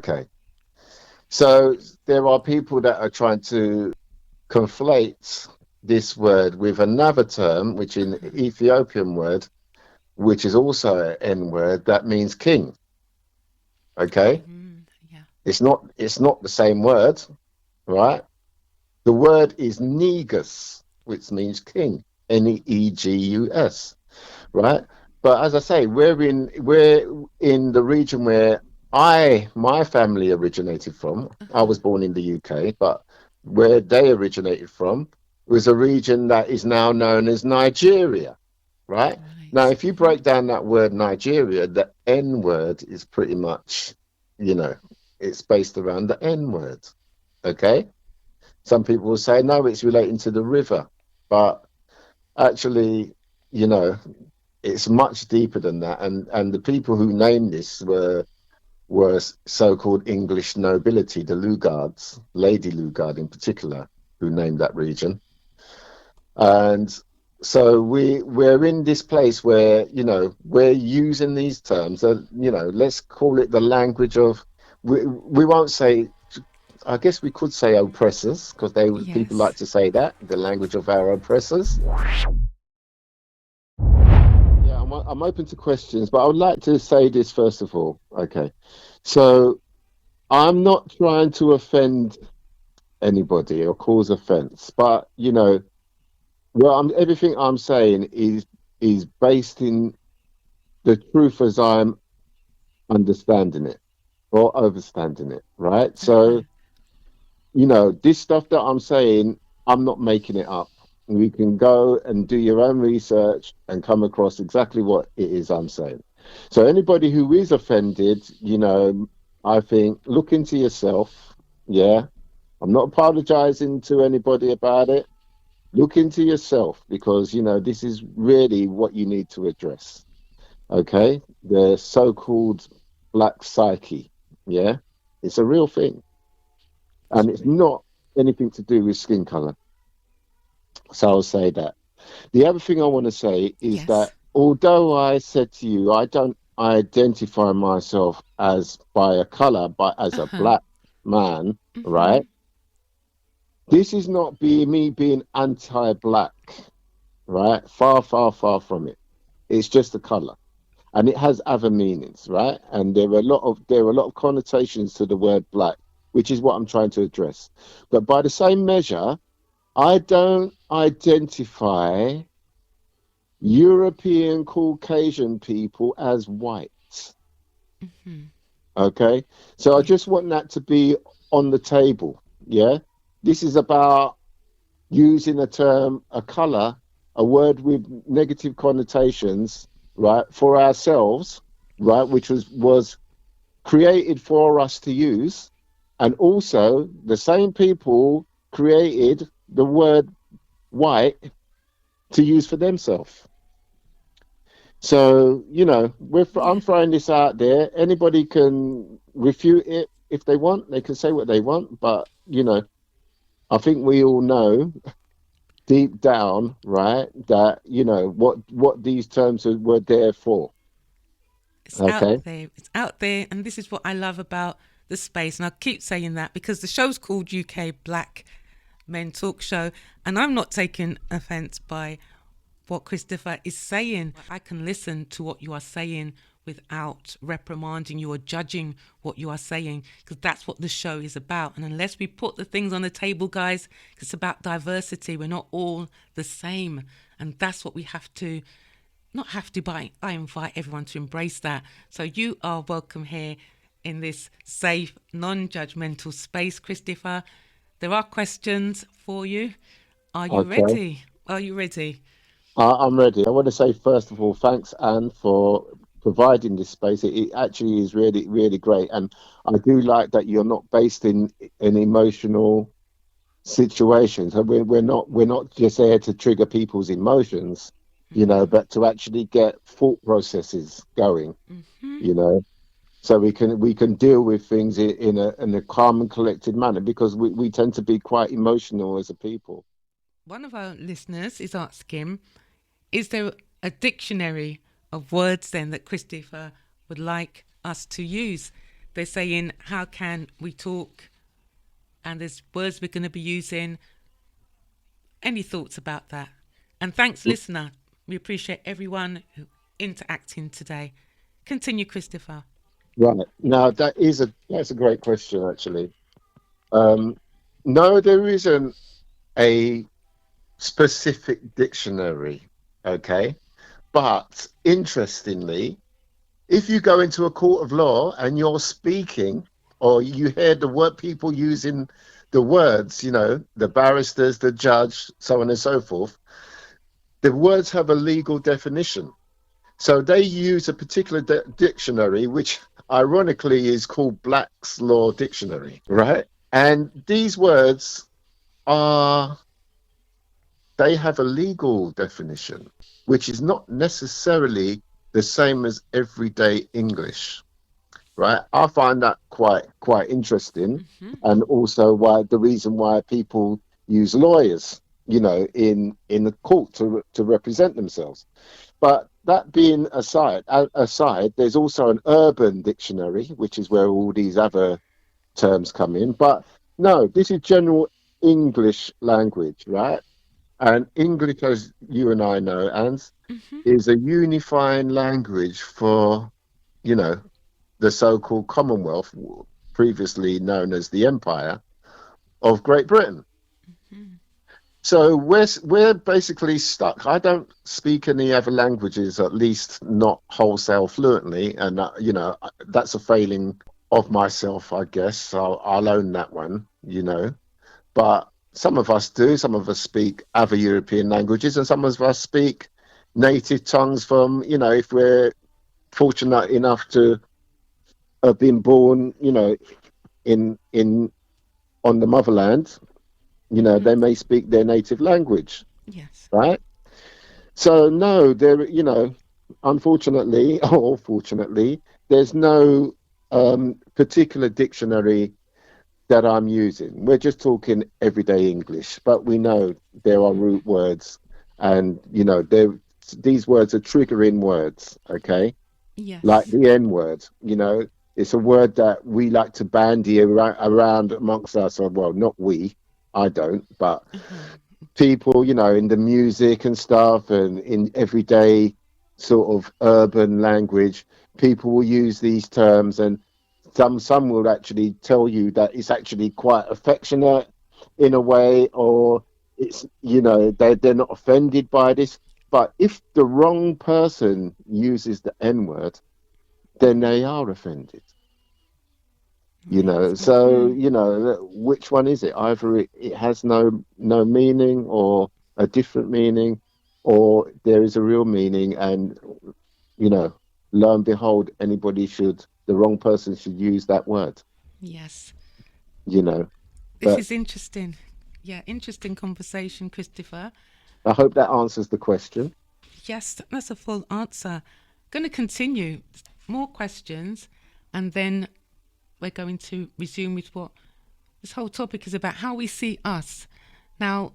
Okay. So there are people that are trying to conflate this word with another term, which in Uh-huh. Ethiopian word, which is also an N word, that means king. Okay. Yeah. It's not the same word, right? The word is negus, which means king. Negus, right? But as I say, we're in the region where my family originated from. I Uh-huh. was born in the UK, but where they originated from was a region that is now known as Nigeria, right? Now, Right. if you break down that word Nigeria, the N word is pretty much, you know, it's based around the N word. Okay. Some people will say, no, it's relating to the river. But actually, you know, it's much deeper than that. And the people who named this were so-called English nobility, the Lugards, Lady Lugard in particular, who named that region. And so we're in this place where, we're using these terms, let's call it the language of, we won't say, I guess we could say oppressors, because people like Yes. to say that, the language of our oppressors. Yeah, I'm open to questions, but I would like to say this first of all. Okay. So I'm not trying to offend anybody or cause offense, but everything I'm saying is based in the truth as I'm understanding it or overstanding it, right? Uh-huh. So, this stuff that I'm saying, I'm not making it up. You can go and do your own research and come across exactly what it is I'm saying. So anybody who is offended, I think look into yourself. Yeah. I'm not apologizing to anybody about it. Look into yourself because, this is really what you need to address. Okay. The so-called black psyche. Yeah. It's a real thing. It's And it's real. not anything to do with skin color. So I'll say that. The other thing I want to say is Yes. that although I said to you, I don't identify myself as by a color, but as a Uh-huh. black man, Mm-hmm. right? This is not me being anti-black, right? Far, far, far from it. It's just a color, and it has other meanings, right? And there are a lot of connotations to the word black, which is what I'm trying to address. But by the same measure, I don't identify European Caucasian people as white. Mm-hmm. Okay. So I Yeah. just want that to be on the table. Yeah. This is about using a term, a color, a word with negative connotations, right, for ourselves, right, which was created for us to use. And also the same people created the word white to use for themselves. So, I'm Yeah. throwing this out there. Anybody can refute it if they want. They can say what they want, but I think we all know deep down, right, that what these terms were there for. It's out Okay. there. It's out there. And this is what I love about the space. And I keep saying that because the show's called UK Black Men Talk Show. And I'm not taking offense by what Christopher is saying. I can listen to what you are saying without reprimanding you or judging what you are saying because that's what the show is about. And unless we put the things on the table, guys, it's about diversity. We're not all the same. And that's what we have to not have to, but I invite everyone to embrace that. So you are welcome here in this safe, non-judgmental space, Christopher. There are questions for you. Are you Okay. ready? Are you ready? I'm ready. I want to say first of all, thanks, Anne, for providing this space. It actually is really, really great, and I do like that you're not based in an emotional situations. And we're not just there to trigger people's emotions, but to actually get thought processes going, Mm-hmm. you know, so we can deal with things in a calm and collected manner because we tend to be quite emotional as a people. One of our listeners is asking, is there a dictionary of words then that Christopher would like us to use? they're saying, how can we talk? And there's words we're going to be using. Any thoughts about that? And thanks, listener. We appreciate everyone who interacting today. Continue, Christopher. Right. Now that's a great question actually. Um, no, there isn't a specific dictionary. Okay. But interestingly, if you go into a court of law and you're speaking, or you hear the word people using the words, the barristers, the judge, so on and so forth, the words have a legal definition. So they use a particular dictionary, which ironically is called Black's Law Dictionary, right? And these words are, they have a legal definition, which is not necessarily the same as everyday English, right? I find that quite interesting, Hmm. and also why the reason why people use lawyers, in the court to represent themselves. But that being aside, there's also an urban dictionary, which is where all these other terms come in. But no, this is general English language, right? And English, as you and I know, Ans, Hmm. is a unifying language for, you know, the so-called Commonwealth, previously known as the Empire of Great Britain. Hmm. So we're basically stuck. I don't speak any other languages, at least not wholesale fluently, and that's a failing of myself, I guess. So I'll own that one, But some of us do. Some of us speak other European languages, and some of us speak native tongues from, if we're fortunate enough to have been born, in on the motherland. Hmm. They may speak their native language, Yes. right? So no, unfortunately or fortunately, there's no particular dictionary that I'm using. We're just talking everyday English, but we know there are Hmm. root words, and these words are triggering words. Okay, like Yes. the N word. It's a word that we like to bandy around amongst us. Well, not we. I don't, but Uh-huh. people, in the music and stuff, and in everyday sort of urban language, people will use these terms, and some will actually tell you that it's actually quite affectionate in a way, or it's they're not offended by this. But if the wrong person uses the N word, then Hmm. they are offended. Yes. So Hmm. which one is it? Either it has no meaning, or a different meaning, or there is a real meaning, and you know lo and behold, the wrong person should use that word. Yes. you know This but is interesting. Yeah, interesting conversation, Christopher. I hope that answers the question. Yes, that's a full answer. Going to continue more questions, and then we're going to resume with what this whole topic is about: how we see us. Now,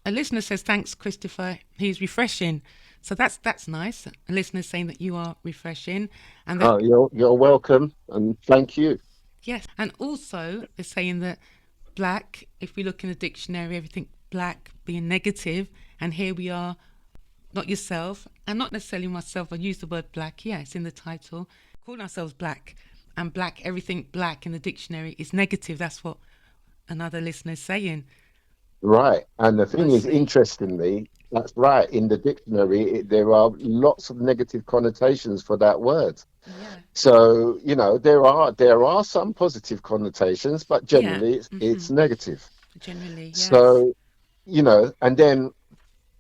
a listener says, "Thanks, Christopher. He's refreshing." So that's nice. A listener saying that you are refreshing, and that Oh, you're welcome, and thank you. yes, and also they're saying that black. If we look in the dictionary, everything black being negative, and here we are, not yourself, and not necessarily myself. I use the word black. Yeah, it's in the title. Calling ourselves black, and black, everything black in the dictionary is negative. That's what another listener is saying Right. And the thing is, mostly. interestingly, that's right. In the dictionary, there are lots of negative connotations for that word. Yeah. So, there are some positive connotations, but Yeah. generally it's Hmm. negative. Generally, yes. So, and then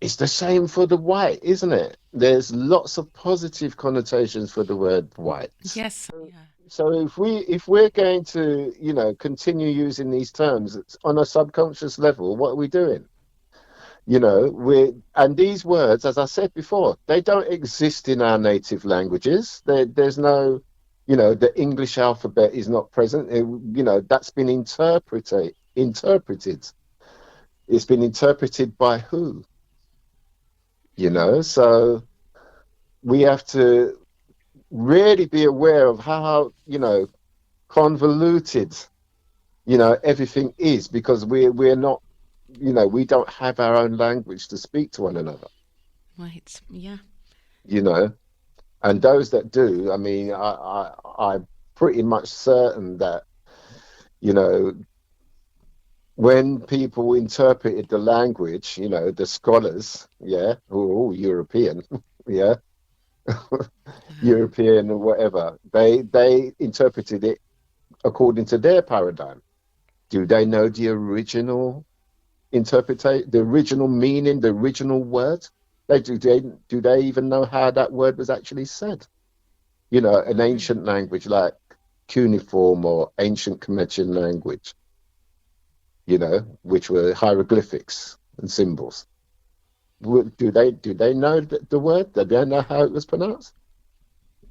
it's the same for the white, isn't it? There's lots of positive connotations for the word white. Yes. Yeah. So if we're going to, continue using these terms on a subconscious level, what are we doing? And these words, as I said before, they don't exist in our native languages. There's no, the English alphabet is not present. That's been interpreted. It's been interpreted by who? Hmm. So we have to really be aware of how, convoluted, everything is, because we're not, we don't have our own language to speak to one another, Right. Yeah. you know. And those that do, I mean, I'm pretty much certain that, you know, when people interpreted the language, the scholars, yeah, who are all European, yeah, European or whatever, they interpreted it according to their paradigm. Do they know the original interpretation, the original meaning, the original word? Do they even know how that word was actually said? An ancient language like cuneiform or ancient Comanchean language, which were hieroglyphics and symbols. Do they know the word? Do they know how it was pronounced?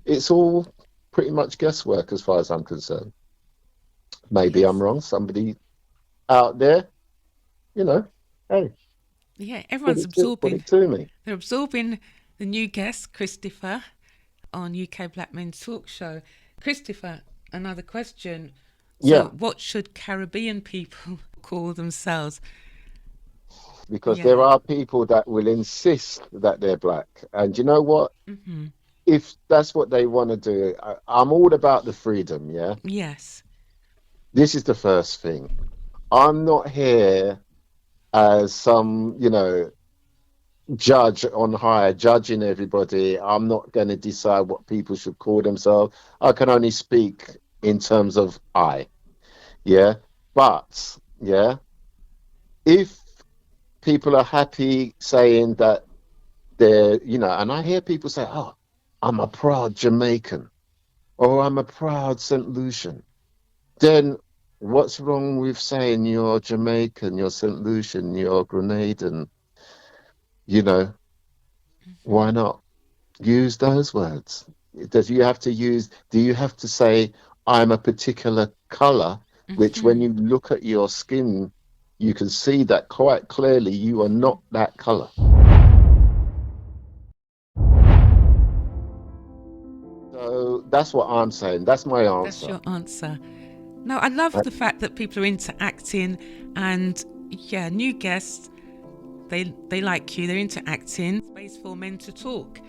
It's all pretty much guesswork as far as I'm concerned. Maybe I'm Yes. wrong. Somebody out there, hey, Yeah. put Everyone's put absorbing. it to me. They're absorbing the new guest, Christopher, on UK Black Men Talk Show. Christopher, another question. So, Yeah, what should Caribbean people call themselves? because there Yeah. are people that will insist that they're black. And you know what? Hmm. If that's what they want to do, I'm all about the freedom, yeah? Yes. This is the first thing. I'm not here as some, judge on high, judging everybody. I'm not going to decide what people should call themselves. I can only speak in terms of yeah? But, yeah, if people are happy saying that they're, and I hear people say, oh, I'm a proud Jamaican or I'm a proud St. Lucian, then what's wrong with saying you're Jamaican, you're St. Lucian, you're Grenadian? You know, why not use those words? Do you have to say, I'm a particular color, which when Hmm. you look at your skin, you can see that quite clearly you are not that color. So that's what I'm saying. That's my That's answer. your answer. No, I love the fact that people are interacting, and yeah, new guests, they like you, they're interacting. Space for men to talk.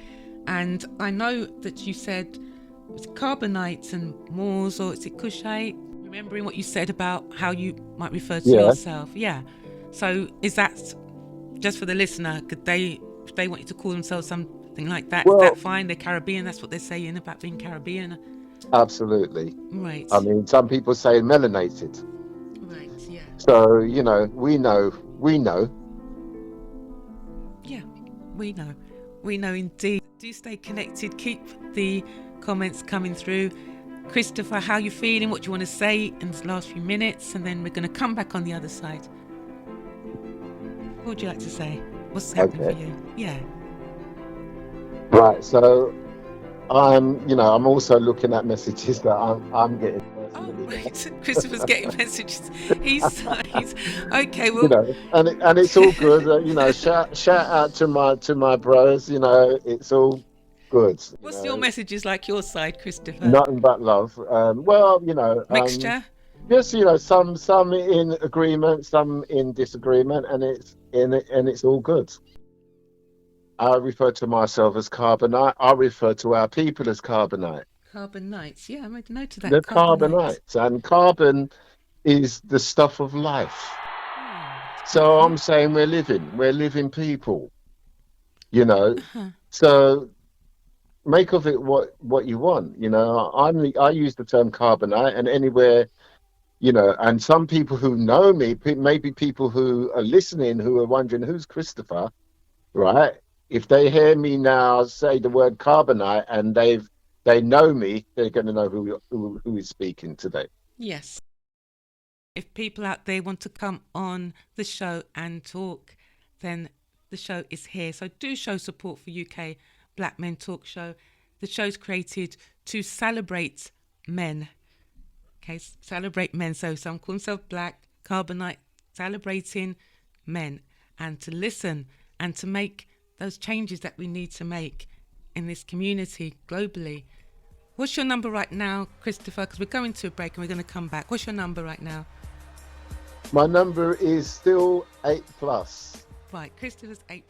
And I know that you said it's carbonite and Moors, or is it Kushite? Remembering what you said about how you might refer to Yeah. yourself. Yeah. So is that just for the listener? Could they, if they want you to call themselves something like that, is that Well, fine? They're Caribbean. That's what they're saying about being Caribbean. absolutely. I Right. mean, some people say melanated. Right. Yeah. So, we know. Yeah. We know. We know indeed. Do stay connected. Keep the comments coming through. Christopher, how you feeling? What do you want to say in the last few minutes? And then we're going to come back on the other side. What would you like to say? What's happening for Okay. you? Yeah. Right. So I'm also looking at messages that I'm getting Oh, personally now. right. Christopher's getting messages. He's okay. Well, And it's all good. Shout out to my bros. It's all good. what's your messages like your side, Christopher? Nothing but love. Well, Mixture? just some in agreement, some in disagreement, and it's all good. I refer to myself as carbonite. I refer to our people as carbonite. Carbonites. Yeah, I made a note of that. The Carbonite. carbonites, and carbon is the stuff of life. So Okay. I'm saying we're living people, you know. So make of it what you want. I use the term carbonite, and anywhere, and some people who know me, maybe people who are listening who are wondering who's Christopher, right? If they hear me now say the word carbonite and they know me, they're going to know who is speaking today. Yes. If people out there want to come on the show and talk, then the show is here. So do show support for UK Black Men Talk Show. The show's created to celebrate men. Okay, celebrate men. So some call themselves Black, Carbonite, celebrating men, and to listen and to make those changes that we need to make in this community globally. What's your number right now, Christopher? Because we're going to a break and we're going to come back. What's your number right now? My number is still 8+. Right, Christopher's 8+.